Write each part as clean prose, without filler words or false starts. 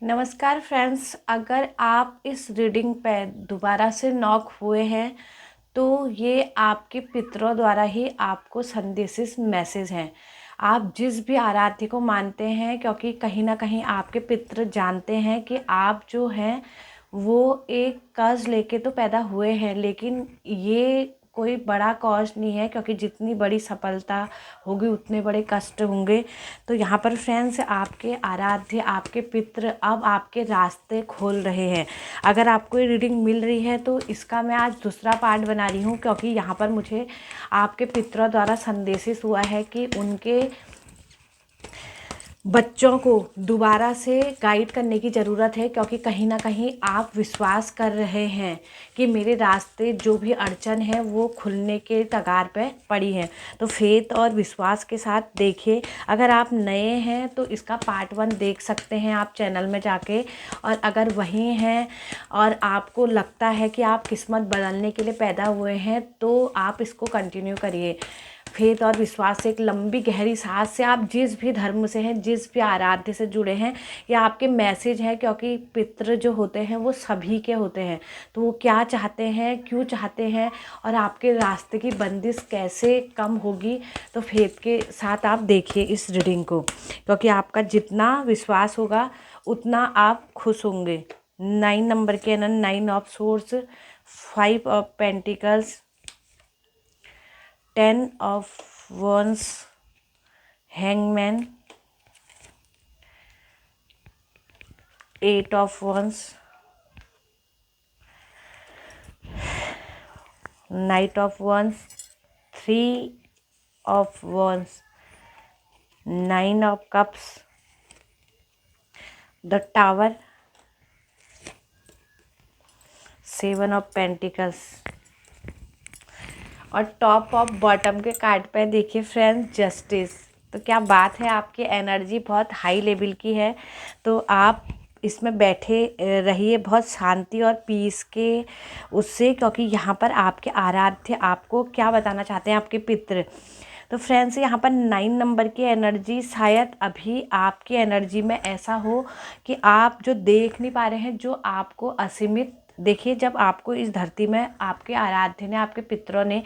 नमस्कार फ्रेंड्स, अगर आप इस रीडिंग पे दोबारा से नॉक हुए हैं तो ये आपके पितरों द्वारा ही आपको संदेशित मैसेज हैं। आप जिस भी आराध्य को मानते हैं, क्योंकि कहीं ना कहीं आपके पितृ जानते हैं कि आप जो हैं वो एक कर्ज लेके तो पैदा हुए हैं, लेकिन ये कोई बड़ा कॉज नहीं है, क्योंकि जितनी बड़ी सफलता होगी उतने बड़े कष्ट होंगे। तो यहाँ पर फ्रेंड्स, आपके आराध्य, आपके पितृ अब आपके रास्ते खोल रहे हैं। अगर आपको ये रीडिंग मिल रही है तो इसका मैं आज दूसरा पार्ट बना रही हूँ, क्योंकि यहाँ पर मुझे आपके पितरों द्वारा संदेशित हुआ है कि उनके बच्चों को दोबारा से गाइड करने की ज़रूरत है, क्योंकि कहीं ना कहीं आप विश्वास कर रहे हैं कि मेरे रास्ते जो भी अड़चन है वो खुलने के कगार पे पड़ी है। तो फेथ और विश्वास के साथ देखिए। अगर आप नए हैं तो इसका पार्ट 1 देख सकते हैं आप चैनल में जाके, और अगर वहीं हैं और आपको लगता है कि आप किस्मत बदलने के लिए पैदा हुए हैं तो आप इसको कंटिन्यू करिए। फेथ और विश्वास से एक लंबी गहरी सांस से आप जिस भी धर्म से हैं, जिस भी आराध्य से जुड़े हैं, या आपके मैसेज है, क्योंकि पितृ जो होते हैं वो सभी के होते हैं। तो वो क्या चाहते हैं, क्यों चाहते हैं, और आपके रास्ते की बंदिश कैसे कम होगी, तो फेथ के साथ आप देखिए इस रीडिंग को, क्योंकि आपका जितना विश्वास होगा उतना आप खुश होंगे। 9 नंबर के 9 of source, 5 of pentacles, 10 of wands, hangman, 8 of wands, knight of wands, 3 of wands, 9 of cups, the tower, 7 of pentacles। और टॉप ऑफ बॉटम के कार्ड पे देखिए फ्रेंड्स, जस्टिस। तो क्या बात है, आपकी एनर्जी बहुत हाई लेवल की है। तो आप इसमें बैठे रहिए बहुत शांति और पीस के उससे, क्योंकि यहाँ पर आपके आराध्य आपको क्या बताना चाहते हैं, आपके पितृ। तो फ्रेंड्स, यहाँ पर 9 नंबर की एनर्जी, शायद अभी आपकी एनर्जी में ऐसा हो कि आप जो देख नहीं पा रहे हैं, जो आपको असीमित। देखिए, जब आपको इस धरती में आपके आराध्य ने, आपके पितरों ने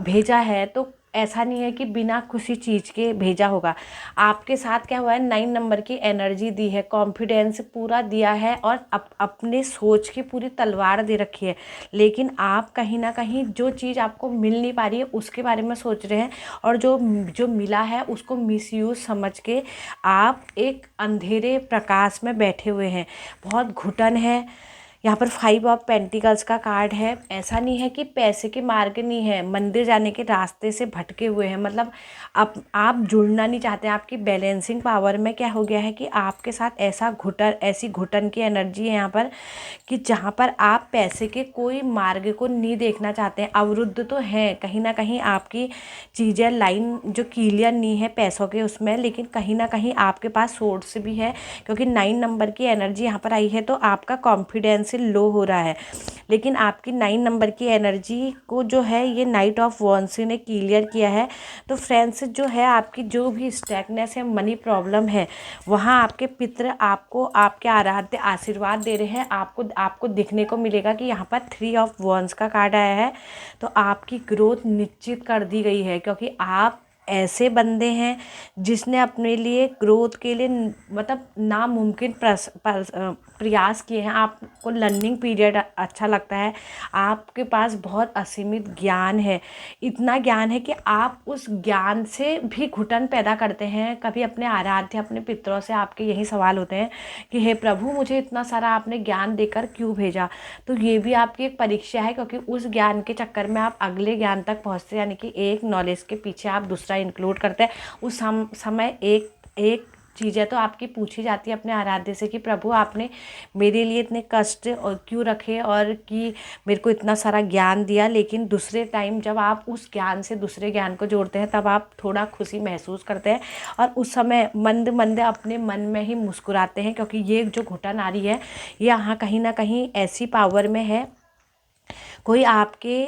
भेजा है, तो ऐसा नहीं है कि बिना किसी चीज़ के भेजा होगा। आपके साथ क्या हुआ है, 9 नंबर की एनर्जी दी है, कॉन्फिडेंस पूरा दिया है, और अपने सोच की पूरी तलवार दे रखी है। लेकिन आप कहीं ना कहीं जो चीज़ आपको मिल नहीं पा रही है उसके बारे में सोच रहे हैं, और जो जो मिला है उसको मिसयूज समझ के आप एक अंधेरे प्रकाश में बैठे हुए हैं। बहुत घुटन है। यहाँ पर 5 ऑफ पेंटिकल्स का कार्ड है। ऐसा नहीं है कि पैसे के मार्ग नहीं है, मंदिर जाने के रास्ते से भटके हुए हैं, मतलब आप जुड़ना नहीं चाहते। आपकी बैलेंसिंग पावर में क्या हो गया है कि आपके साथ ऐसी घुटन की एनर्जी है यहाँ पर, कि जहाँ पर आप पैसे के कोई मार्ग को नहीं देखना चाहते हैं। अवरुद्ध तो हैं, कहीं ना कहीं आपकी चीज़ें लाइन जो क्लियर नहीं है पैसों के उसमें, लेकिन कहीं ना कहीं आपके पास सोर्स भी है, क्योंकि 9 नंबर की एनर्जी यहाँ पर आई है। तो आपका कॉन्फिडेंस लो हो रहा है, लेकिन आपकी 9 नंबर की एनर्जी को जो है ये नाइट ऑफ वॉन्ड्स ने क्लियर किया है। तो फ्रेंड्स, जो है आपकी जो भी स्टैगनेस है, मनी प्रॉब्लम है, वहाँ आपके पितृ आपको, आपके आराध्य आशीर्वाद दे रहे हैं। आपको आपको दिखने को मिलेगा कि यहाँ पर 3 ऑफ वॉन्ड्स का कार्ड आया है। तो आपकी ग्रोथ निश्चित कर दी गई है, क्योंकि आप ऐसे बंदे हैं जिसने अपने लिए ग्रोथ के लिए मतलब नामुमकिन प्रयास किए हैं। आपको लर्निंग पीरियड अच्छा लगता है। आपके पास बहुत असीमित ज्ञान है, इतना ज्ञान है कि आप उस ज्ञान से भी घुटन पैदा करते हैं। कभी अपने आराध्य, अपने पितरों से आपके यही सवाल होते हैं कि हे प्रभु, मुझे इतना सारा आपने ज्ञान देकर क्यों भेजा। तो ये भी आपकी एक परीक्षा है, क्योंकि उस ज्ञान के चक्कर में आप अगले ज्ञान तक पहुँचते, यानी कि एक नॉलेज के पीछे आप दूसरा इंक्लूड करते हैं। उस समय एक एक चीज़ें तो आपकी पूछी जाती है अपने आराध्य से कि प्रभु, आपने मेरे लिए इतने कष्ट और क्यों रखे, और कि मेरे को इतना सारा ज्ञान दिया। लेकिन दूसरे टाइम जब आप उस ज्ञान से दूसरे ज्ञान को जोड़ते हैं, तब आप थोड़ा खुशी महसूस करते हैं, और उस समय मंद मंद अपने मन में ही मुस्कुराते हैं, क्योंकि ये जो घुटन आ रही है, ये यहाँ कहीं ना कहीं ऐसी पावर में है। कोई आपके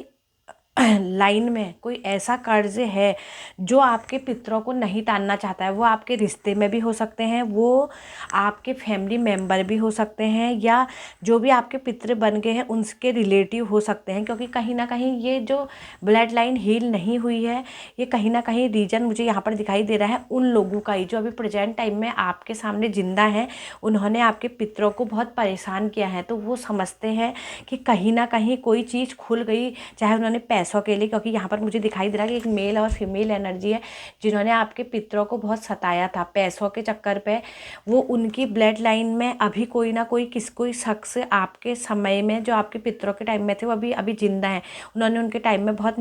लाइन में कोई ऐसा कर्ज है जो आपके पितरों को नहीं टालना चाहता है। वो आपके रिश्ते में भी हो सकते हैं, वो आपके फैमिली मेंबर भी हो सकते हैं, या जो भी आपके पितर बन गए हैं उनके रिलेटिव हो सकते हैं। क्योंकि कहीं ना कहीं ये जो ब्लड लाइन हील नहीं हुई है, ये कहीं ना कहीं रीजन मुझे यहाँ पर दिखाई दे रहा है उन लोगों का ही जो अभी प्रेजेंट टाइम में आपके सामने जिंदा हैं। उन्होंने आपके पितरों को बहुत परेशान किया है, तो वो समझते हैं कि कहीं ना कहीं कोई चीज़ खुल गई, चाहे उन्होंने पैसों के लिए, क्योंकि यहाँ पर मुझे दिखाई दे रहा है कि एक मेल और फीमेल एनर्जी है जिन्होंने आपके पितरों को बहुत सताया था पैसों के चक्कर पे। वो उनकी ब्लड लाइन में अभी कोई ना कोई कोई शख्स आपके समय में जो आपके पितरों के टाइम में थे वो अभी अभी जिंदा हैं। उन्होंने उनके टाइम में बहुत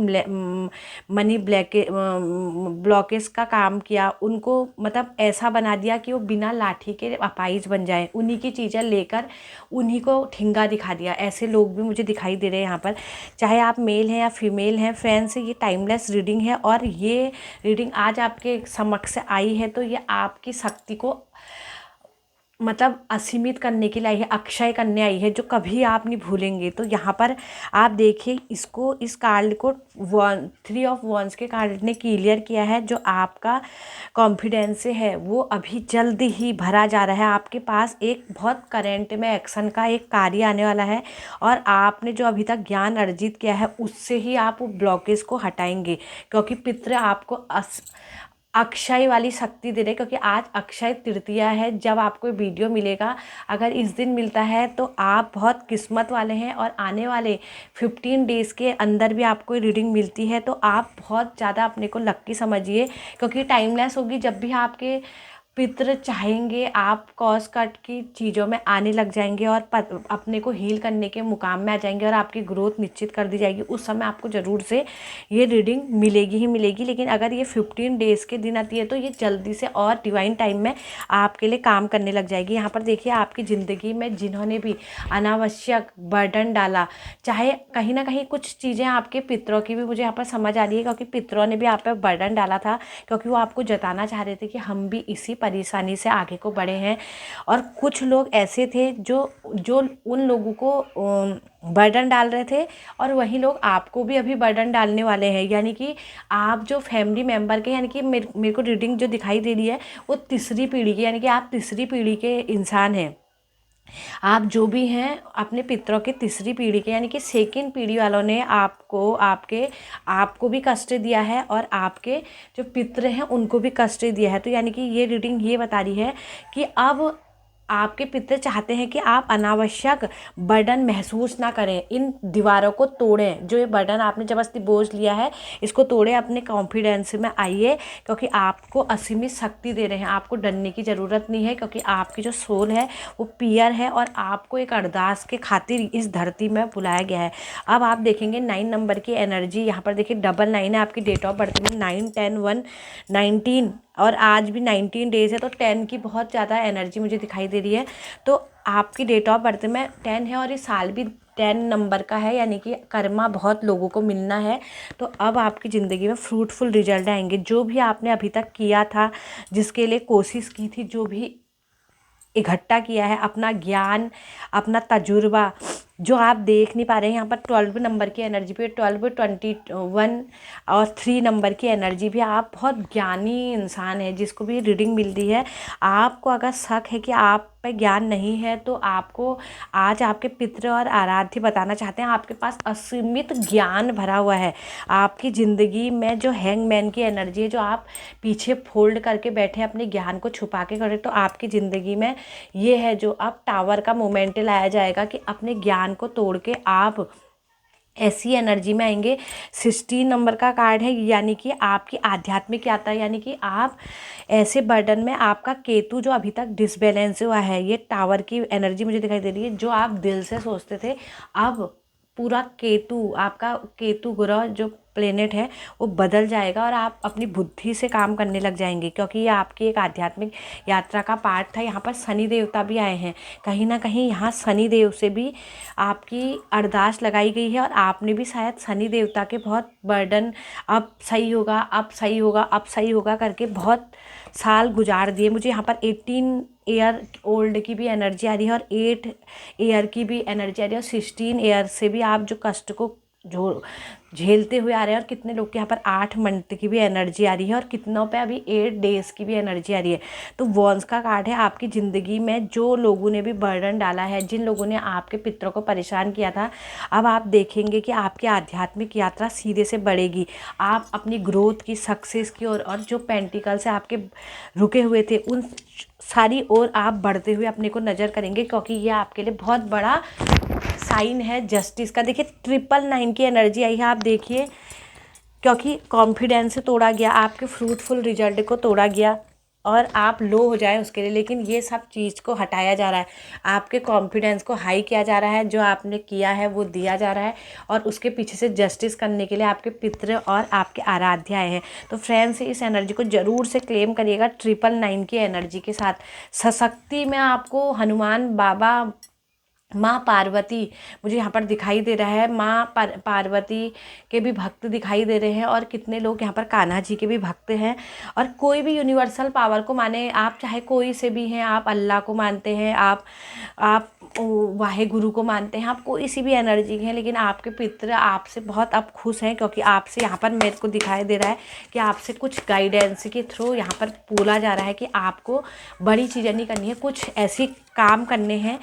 मनी ब्लॉकेज का काम किया, उनको मतलब ऐसा बना दिया कि वो बिना लाठी के अपाइज बन जाए, उन्हीं की चीज़ें लेकर उन्हीं को ठिंगा दिखा दिया। ऐसे लोग भी मुझे दिखाई दे रहे हैं यहाँ पर, चाहे आप मेल हैं या फीमेल हैं। फ्रेंड्स, ये टाइमलेस रीडिंग है और ये रीडिंग आज आपके समक्ष आई है तो ये आपकी शक्ति को मतलब असीमित करने के लिए आई है, अक्षय करने आई है, जो कभी आप नहीं भूलेंगे। तो यहाँ पर आप देखिए इसको, इस कार्ड को 3 ऑफ वॉन्ड्स के कार्ड ने क्लियर किया है। जो आपका कॉन्फिडेंस है वो अभी जल्द ही भरा जा रहा है। आपके पास एक बहुत करंट में एक्शन का एक कार्य आने वाला है और आपने जो अभी तक ज्ञान अर्जित किया है उससे ही आप वो ब्लॉकेज को हटाएंगे, क्योंकि पितृ आपको अक्षय वाली शक्ति दे रहे, क्योंकि आज अक्षय तृतीया है। जब आपको वीडियो मिलेगा, अगर इस दिन मिलता है तो आप बहुत किस्मत वाले हैं और आने वाले 15 डेज़ के अंदर भी आपको रीडिंग मिलती है तो आप बहुत ज़्यादा अपने को लक्की समझिए, क्योंकि टाइमलेस होगी। जब भी आपके पितृ चाहेंगे आप कॉज कट की चीज़ों में आने लग जाएंगे और अपने को हील करने के मुकाम में आ जाएंगे और आपकी ग्रोथ निश्चित कर दी जाएगी। उस समय आपको ज़रूर से ये रीडिंग मिलेगी ही मिलेगी। लेकिन अगर ये 15 डेज़ के दिन आती है तो ये जल्दी से और डिवाइन टाइम में आपके लिए काम करने लग जाएगी। यहाँ पर देखिए आपकी ज़िंदगी में जिन्होंने भी अनावश्यक बर्डन डाला, चाहे कहीं ना कहीं कुछ चीज़ें आपके पितरों की भी मुझे यहाँ पर समझ आ रही है, क्योंकि पितरों ने भी आप पर बर्डन डाला था, क्योंकि वो आपको जताना चाह रहे थे कि हम भी इसी परेशानी से आगे को बढ़े हैं। और कुछ लोग ऐसे थे जो जो उन लोगों को बर्डन डाल रहे थे और वही लोग आपको भी अभी बर्डन डालने वाले हैं। यानी कि आप जो फैमिली मेंबर के, यानी कि मेरे को रीडिंग जो दिखाई दे रही है वो तीसरी पीढ़ी की, यानी कि आप तीसरी पीढ़ी के इंसान हैं। आप जो भी हैं अपने पितरों के तीसरी पीढ़ी के, यानी कि सेकंड पीढ़ी वालों ने आपको भी कष्ट दिया है और आपके जो पितर हैं उनको भी कष्ट दिया है। तो यानी कि ये रीडिंग ये बता रही है कि अब आपके पितर चाहते हैं कि आप अनावश्यक बर्डन महसूस ना करें, इन दीवारों को तोड़ें। जो ये बर्डन आपने जबरदस्ती बोझ लिया है इसको तोड़ें, अपने कॉन्फिडेंस में आइए, क्योंकि आपको असीमित शक्ति दे रहे हैं। आपको डरने की ज़रूरत नहीं है, क्योंकि आपकी जो सोल है वो पियर है और आपको एक अरदास के खातिर इस धरती में बुलाया गया है। अब आप देखेंगे 9 नंबर की एनर्जी, यहाँ पर देखिए 99 है आपकी डेट ऑफ बर्थ में, 9 10 1 19 और आज भी 19 डेज़ है। तो 10 की बहुत ज़्यादा एनर्जी मुझे दिखाई दे रही है। तो आपकी डेट ऑफ बर्थ में 10 है और ये साल भी 10 नंबर का है, यानी कि कर्मा बहुत लोगों को मिलना है। तो अब आपकी ज़िंदगी में फ्रूटफुल रिजल्ट आएंगे। जो भी आपने अभी तक किया था, जिसके लिए कोशिश की थी, जो भी इकट्ठा किया है, अपना ज्ञान, अपना तजुर्बा जो आप देख नहीं पा रहे हैं, यहाँ पर 12 नंबर की एनर्जी पे 12 21 और 3 नंबर की एनर्जी भी, आप बहुत ज्ञानी इंसान है जिसको भी रीडिंग मिल रही है। आपको अगर शक है कि आप पे ज्ञान नहीं है तो आपको आज आपके पितृ और आराध्य बताना चाहते हैं आपके पास असीमित ज्ञान भरा हुआ है। आपकी ज़िंदगी में जो हैंगमैन की एनर्जी है, जो आप पीछे फोल्ड करके बैठे अपने ज्ञान को छुपा के खड़े, तो आपकी ज़िंदगी में ये है जो अब टावर का मोमेंट लाया जाएगा कि अपने ज्ञान को तोड़ के आप ऐसी एनर्जी में आएंगे। 16 नंबर का कार्ड है, यानी कि आपकी आध्यात्मिक यात्रा, यानी कि आप ऐसे बर्डन में, आपका केतु जो अभी तक डिसबैलेंस हुआ है, ये टावर की एनर्जी मुझे दिखाई दे रही है। जो आप दिल से सोचते थे, अब पूरा केतु, आपका केतु ग्रह जो प्लेनेट है वो बदल जाएगा और आप अपनी बुद्धि से काम करने लग जाएंगे, क्योंकि ये आपकी एक आध्यात्मिक यात्रा का पार्ट था। यहाँ पर शनि देवता भी आए हैं, कहीं ना कहीं यहाँ शनि देव से भी आपकी अरदास लगाई गई है और आपने भी शायद शनि देवता के बहुत बर्डन, अब सही होगा, अब सही होगा, अब सही होगा करके बहुत साल गुजार दिए। मुझे यहाँ पर 18 ईयर ओल्ड की भी एनर्जी आ रही है और 8 ईयर की भी एनर्जी आ रही है और 16 ईयर से भी आप जो कष्ट को जो झेलते हुए आ रहे हैं और कितने लोग के यहाँ पर 8 मंथ की भी एनर्जी आ रही है और कितनों पे अभी 8 डेज़ की भी एनर्जी आ रही है। तो वॉन्स का कार्ड है, आपकी ज़िंदगी में जो लोगों ने भी बर्डन डाला है, जिन लोगों ने आपके पितरों को परेशान किया था, अब आप देखेंगे कि आपकी आध्यात्मिक यात्रा सीधे से बढ़ेगी। आप अपनी ग्रोथ की, सक्सेस की और जो पेंटिकल से आपके रुके हुए थे उन सारी ओर आप बढ़ते हुए अपने को नज़र करेंगे, क्योंकि ये आपके लिए बहुत बड़ा साइन है जस्टिस का। देखिए 999 की एनर्जी आई है, आप देखिए, क्योंकि कॉन्फिडेंस तोड़ा गया, आपके फ्रूटफुल रिजल्ट को तोड़ा गया और आप लो हो जाए उसके लिए, लेकिन ये सब चीज़ को हटाया जा रहा है, आपके कॉन्फिडेंस को हाई किया जा रहा है, जो आपने किया है वो दिया जा रहा है और उसके पीछे से जस्टिस करने के लिए आपके पितृ और आपके आराध्य आए हैं। तो फ्रेंड्स, इस एनर्जी को ज़रूर से क्लेम करिएगा 999 की एनर्जी के साथ। सशक्ति में आपको हनुमान बाबा, माँ पार्वती मुझे यहाँ पर दिखाई दे रहा है, माँ पार्वती के भी भक्त दिखाई दे रहे हैं और कितने लोग यहाँ पर कान्हा जी के भी भक्त हैं। और कोई भी यूनिवर्सल पावर को माने, आप चाहे कोई से भी हैं, आप अल्लाह को मानते हैं, आप वाहे गुरु को मानते हैं, आप कोई सी भी एनर्जी के हैं, लेकिन आपके पितृ आपसे बहुत अब खुश हैं, क्योंकि आपसे यहाँ पर मेरे को दिखाई दे रहा है कि आपसे कुछ गाइडेंस के थ्रू यहाँ पर बोला जा रहा है कि आपको बड़ी चीज़ें नहीं करनी है, कुछ ऐसी काम करने हैं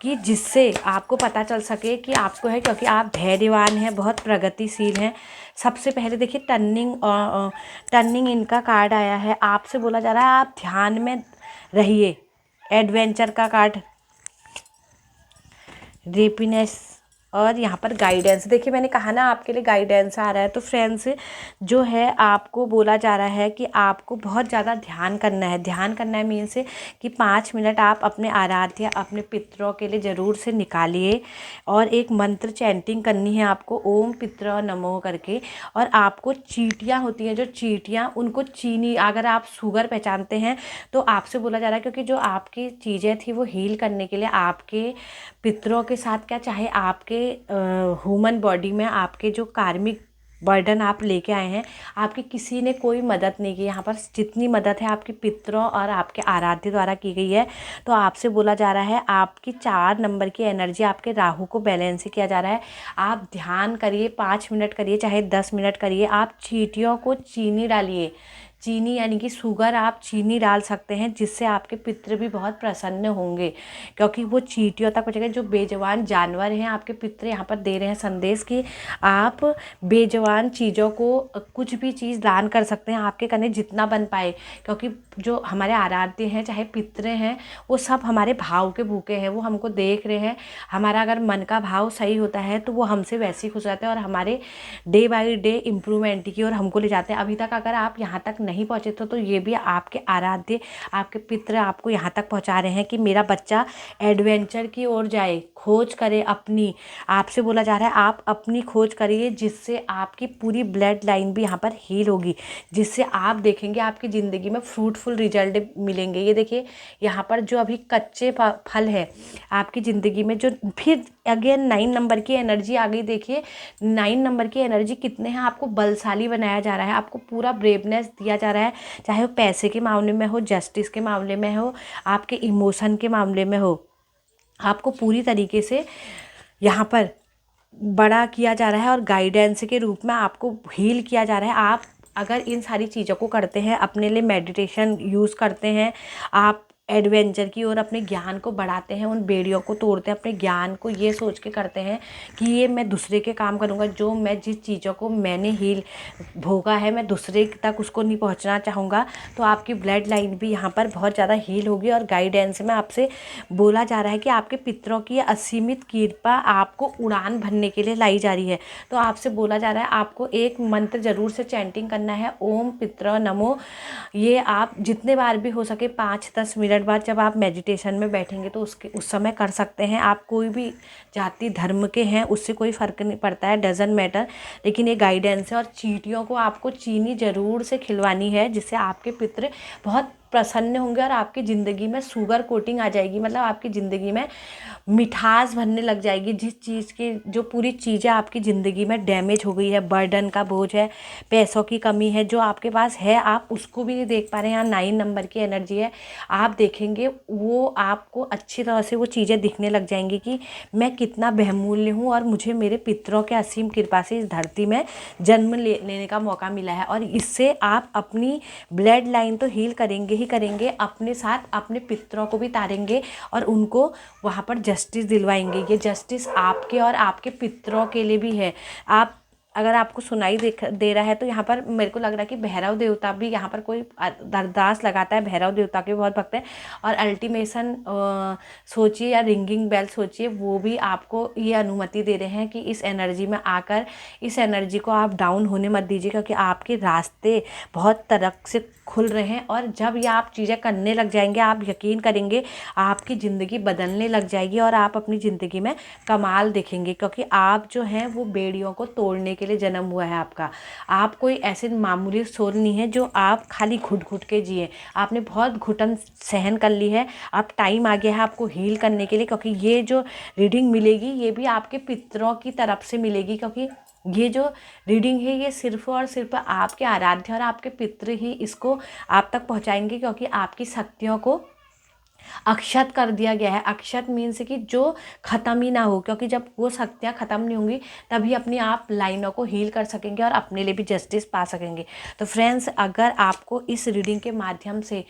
कि जिससे आपको पता चल सके कि आपको है, क्योंकि आप धैर्यवान हैं, बहुत प्रगतिशील हैं। सबसे पहले देखिए टर्निंग इनका कार्ड आया है, आपसे बोला जा रहा है आप ध्यान में रहिए। एडवेंचर का कार्ड, हैप्पीनेस और यहाँ पर गाइडेंस, देखिए मैंने कहा ना आपके लिए गाइडेंस आ रहा है। तो फ्रेंड्स, जो है आपको बोला जा रहा है कि आपको बहुत ज़्यादा ध्यान करना है। ध्यान करना है मीन्स कि 5 मिनट आप अपने आराध्य, अपने पितरों के लिए ज़रूर से निकालिए और एक मंत्र चैंटिंग करनी है आपको, ओम पितरो नमो करके। और आपको चींटियाँ होती हैं, जो चींटियाँ, उनको चीनी, अगर आप शुगर पहचानते हैं तो आपसे बोला जा रहा है, क्योंकि जो आपकी चीज़ें थी वो हील करने के लिए आपके पितरों के साथ, क्या चाहे आपके ह्यूमन बॉडी में आपके जो कार्मिक बर्डन आप लेके आए हैं, आपकी किसी ने कोई मदद नहीं की। यहाँ पर जितनी मदद है आपके पितरों और आपके आराध्य द्वारा की गई है। तो आपसे बोला जा रहा है आपकी 4 नंबर की एनर्जी, आपके राहु को बैलेंस किया जा रहा है। आप ध्यान करिए, 5 मिनट करिए, चाहे 10 मिनट करिए। आप चींटियों को चीनी डालिए, चीनी यानी कि शुगर, आप चीनी डाल सकते हैं, जिससे आपके पितृ भी बहुत प्रसन्न होंगे, क्योंकि वो चींटियों तक पहुँचेगा। जो बेजवान जानवर हैं, आपके पितृ यहाँ पर दे रहे हैं संदेश कि आप बेजवान चीज़ों को कुछ भी चीज़ दान कर सकते हैं, आपके करने जितना बन पाए, क्योंकि जो हमारे आराध्य हैं, चाहे पितृ हैं, वो सब हमारे भाव के भूखे हैं, वो हमको देख रहे हैं। हमारा अगर मन का भाव सही होता है तो वो हमसे वैसे ही खुश रहते हैं और हमारे डे बाई डे इम्प्रूवमेंट की ओर हमको ले जाते हैं। अभी तक अगर आप यहाँ तक नहीं पहुँचे तो ये भी आपके आराध्य, आपके पितृ आपको यहाँ तक पहुँचा रहे हैं कि मेरा बच्चा एडवेंचर की ओर जाए, खोज करे अपनी। आपसे बोला जा रहा है आप अपनी खोज करिए, जिससे आपकी पूरी ब्लड लाइन भी यहाँ पर हील होगी, जिससे आप देखेंगे आपकी ज़िंदगी में फ्रूटफुल रिजल्ट मिलेंगे। ये देखिए यहाँ पर जो अभी कच्चे फल है आपकी ज़िंदगी में, जो फिर अगेन 9 नंबर की एनर्जी आ गई। देखिए 9 नंबर की एनर्जी कितने हैं, आपको बलशाली बनाया जा रहा है, आपको पूरा ब्रेवनेस दिया जा रहा है, चाहे वो पैसे के मामले में हो, जस्टिस के मामले में हो, आपके इमोशन के मामले में हो। आपको पूरी तरीके से यहाँ पर बड़ा किया जा रहा है और गाइडेंस के रूप में आपको हील किया जा रहा है। आप अगर इन सारी चीज़ों को करते हैं, अपने लिए मेडिटेशन यूज़ करते हैं, आप एडवेंचर की और अपने ज्ञान को बढ़ाते हैं, उन बेड़ियों को तोड़ते हैं, अपने ज्ञान को ये सोच के करते हैं कि ये मैं दूसरे के काम करूँगा, जो मैं जिस चीज़ों को मैंने हील भोगा है मैं दूसरे तक उसको नहीं पहुँचना चाहूँगा, तो आपकी ब्लड लाइन भी यहाँ पर बहुत ज़्यादा हील होगी। और गाइडेंस में आपसे बोला जा रहा है कि आपके पितरों की असीमित कृपा आपको उड़ान भरने के लिए लाई जा रही है। तो आपसे बोला जा रहा है आपको एक मंत्र ज़रूर से चैंटिंग करना है, ओम पितरो नमो। ये आप जितने बार भी हो सके 5-10 मिनट बाद जब आप मेडिटेशन में बैठेंगे तो उस समय कर सकते हैं। आप कोई भी जाति धर्म के हैं उससे कोई फ़र्क नहीं पड़ता है, डजंट मैटर। लेकिन ये गाइडेंस है। और चींटियों को आपको चीनी ज़रूर से खिलवानी है, जिससे आपके पितृ बहुत प्रसन्न होंगे और आपकी ज़िंदगी में शुगर कोटिंग आ जाएगी, मतलब आपकी ज़िंदगी में मिठास भरने लग जाएगी। जिस चीज़ की जो पूरी चीज़ें आपकी ज़िंदगी में डैमेज हो गई है, बर्डन का बोझ है, पैसों की कमी है, जो आपके पास है आप उसको भी नहीं देख पा रहे हैं। यहाँ 9 नंबर की एनर्जी है, आप देखेंगे वो आपको अच्छी तरह से वो चीज़ें दिखने लग जाएंगी कि मैं कितना बहुमूल्य हूँ और मुझे मेरे पितरों के असीम कृपा से इस धरती में जन्म लेने का मौका मिला है। और इससे आप अपनी ब्लड लाइन तो हील करेंगे ही करेंगे, अपने साथ अपने पितरों को भी तारेंगे और उनको वहाँ पर जस्टिस दिलवाएंगे। ये जस्टिस आपके और आपके पितरों के लिए भी है। आप अगर आपको सुनाई दे रहा है तो यहाँ पर मेरे को लग रहा है कि भैरव देवता भी यहाँ पर कोई अरदास लगाता है। भैरव देवता के बहुत भक्त हैं। और अल्टीमेशन सोचिए या रिंगिंग बेल सोचिए, वो भी आपको ये अनुमति दे रहे हैं कि इस एनर्जी में आकर इस एनर्जी को आप डाउन होने मत दीजिए, क्योंकि आपके रास्ते बहुत तरह से खुल रहे हैं। और जब ये आप चीज़ें करने लग जाएंगे, आप यकीन करेंगे आपकी ज़िंदगी बदलने लग जाएगी और आप अपनी ज़िंदगी में कमाल देखेंगे, क्योंकि आप जो हैं वो बेड़ियों को तोड़ने के लिए जन्म हुआ है आपका। आप कोई ऐसे मामूली सोल नहीं है जो आप खाली घुट घुट के जिए। आपने बहुत घुटन सहन कर ली है, अब टाइम आ गया है आपको हील करने के लिए, क्योंकि ये जो रीडिंग मिलेगी ये भी आपके पितरों की तरफ से मिलेगी। क्योंकि ये जो रीडिंग है ये सिर्फ और सिर्फ आपके आराध्य और आपके पितृ ही इसको आप तक पहुंचाएंगे, क्योंकि आपकी शक्तियों को अक्षत कर दिया गया है। अक्षत मीन्स कि जो ख़त्म ही ना हो, क्योंकि जब वो शक्तियाँ ख़त्म नहीं होंगी तभी अपनी आप लाइनों को हील कर सकेंगे और अपने लिए भी जस्टिस पा सकेंगे। तो फ्रेंड्स, अगर आपको इस रीडिंग के माध्यम से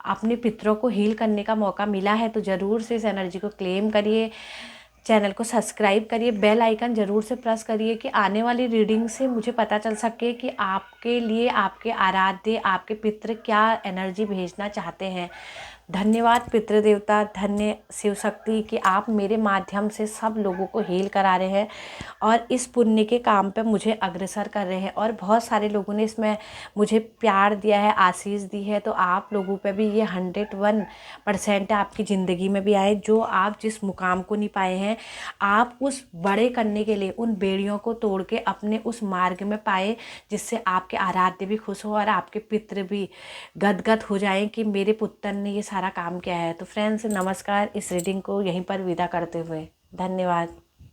अपने पितरों को हील करने का मौका मिला है तो ज़रूर से इस एनर्जी को क्लेम करिए, चैनल को सब्सक्राइब करिए, बेल आइकन ज़रूर से प्रेस करिए कि आने वाली रीडिंग से मुझे पता चल सके कि आपके लिए आपके आराध्य आपके पितृ क्या एनर्जी भेजना चाहते हैं। धन्यवाद पितृ देवता, धन्य शिव शक्ति कि आप मेरे माध्यम से सब लोगों को हील करा रहे हैं और इस पुण्य के काम पे मुझे अग्रसर कर रहे हैं। और बहुत सारे लोगों ने इसमें मुझे प्यार दिया है, आशीष दी है, तो आप लोगों पे भी ये 101% आपकी ज़िंदगी में भी आए। जो आप जिस मुकाम को नहीं पाए हैं, आप उस बड़े करने के लिए उन बेड़ियों को तोड़ के अपने उस मार्ग में पाए, जिससे आपके आराध्य भी खुश हो और आपके पितृ भी गदगद हो जाएं कि मेरे पुत्र ने ये सारा काम किया है। तो फ्रेंड्स, नमस्कार। इस रीडिंग को यहीं पर विदा करते हुए धन्यवाद।